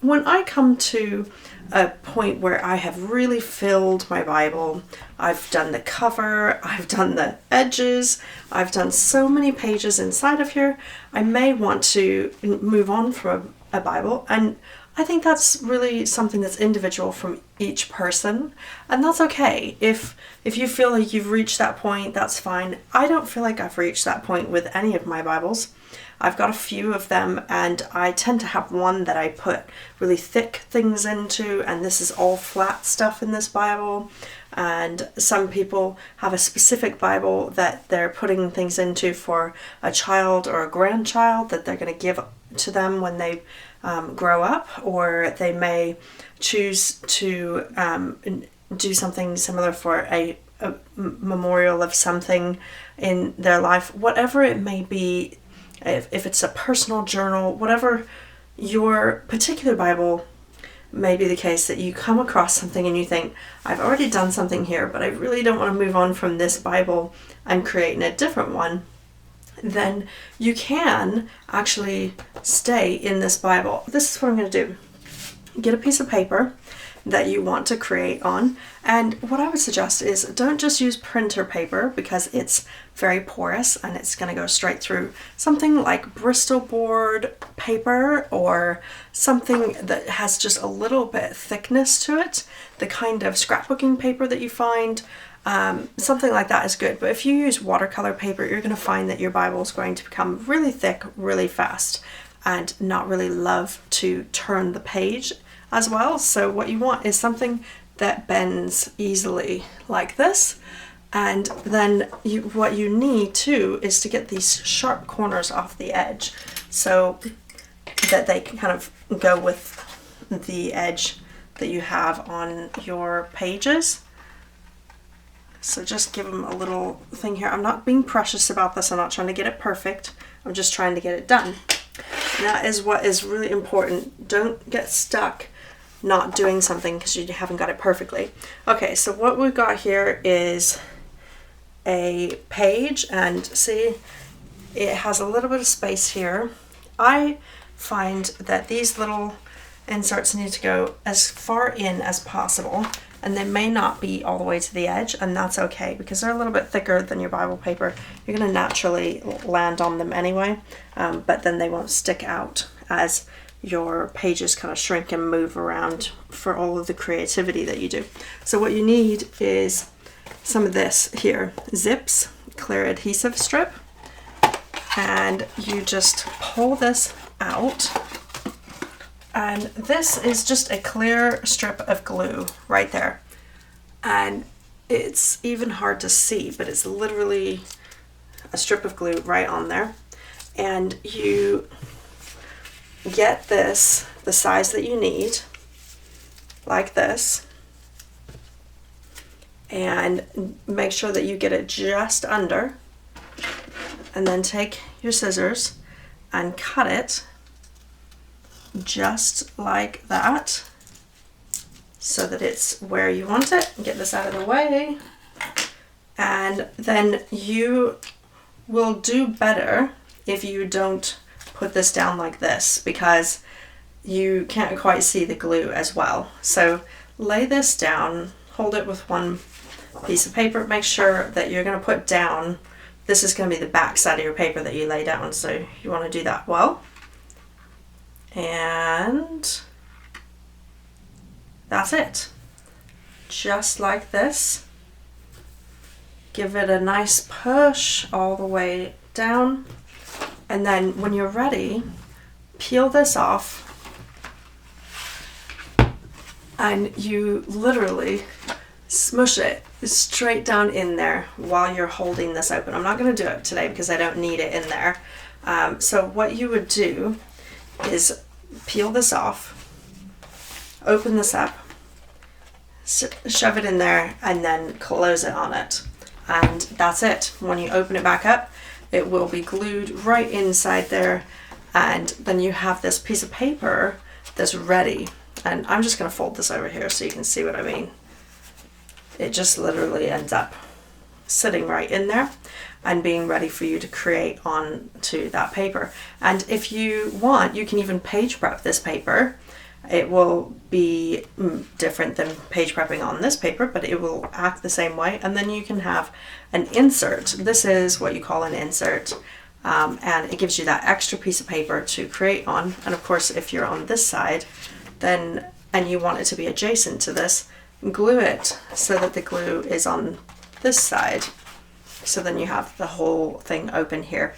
when I come to a point where I have really filled my Bible, I've done the cover, I've done the edges, I've done so many pages inside of here, I may want to move on from a Bible. And I think that's really something that's individual from each person, and that's okay. If you feel like you've reached that point, that's fine. I don't feel like I've reached that point with any of my Bibles. I've got a few of them, and I tend to have one that I put really thick things into, and this is all flat stuff in this Bible. And some people have a specific Bible that they're putting things into for a child or a grandchild that they're going to give to them when they grow up, or they may choose to do something similar for a memorial of something in their life, whatever it may be. If it's a personal journal, whatever your particular Bible may be the case, that you come across something and you think, I've already done something here, but I really don't want to move on from this Bible and create a different one, then you can actually stay in this Bible. This is what I'm going to do. Get a piece of paper that you want to create on, and what I would suggest is don't just use printer paper because it's very porous and it's going to go straight through. Something like Bristol board paper, or something that has just a little bit thickness to it, the kind of scrapbooking paper that you find, something like that is good. But if you use watercolor paper, you're going to find that your Bible is going to become really thick really fast and not really love to turn the page as well. So what you want is something that bends easily like this. And then what you need too is to get these sharp corners off the edge so that they can kind of go with the edge that you have on your pages. So just give them a little thing here. I'm not being precious about this. I'm not trying to get it perfect. I'm just trying to get it done. That is what is really important. Don't get stuck not doing something because you haven't got it perfectly. Okay, so what we've got here is a page, and see, it has a little bit of space here. I find that these little inserts need to go as far in as possible, and they may not be all the way to the edge, and that's okay because they're a little bit thicker than your Bible paper. You're going to naturally land on them anyway, but then they won't stick out as your pages kind of shrink and move around for all of the creativity that you do. So what you need is some of this here, Zips clear adhesive strip, and you just pull this out, and this is just a clear strip of glue right there, and it's even hard to see, but it's literally a strip of glue right on there. And you get this the size that you need, like this, and make sure that you get it just under, and then take your scissors and cut it just like that so that it's where you want it. Get this out of the way, and then you will do better if you don't put this down like this because you can't quite see the glue as well. So lay this down, hold it with one piece of paper, make sure that you're going to put down, this is going to be the back side of your paper that you lay down, so you want to do that well. And that's it. Just like this. Give it a nice push all the way down. And then when you're ready, peel this off, and you literally smush it straight down in there while you're holding this open. I'm not going to do it today because I don't need it in there. So what you would do is peel this off, open this up, shove it in there, and then close it on it. And that's it. When you open it back up, it will be glued right inside there, and then you have this piece of paper that's ready. And I'm just going to fold this over here so you can see what I mean. It just literally ends up sitting right in there and being ready for you to create onto that paper. And if you want, you can even page prep this paper It will be different than page prepping on this paper, but it will act the same way. And then you can have an insert. This is what you call an insert. And it gives you that extra piece of paper to create on. And of course, if you're on this side, then, and you want it to be adjacent to this, glue it so that the glue is on this side. So then you have the whole thing open here.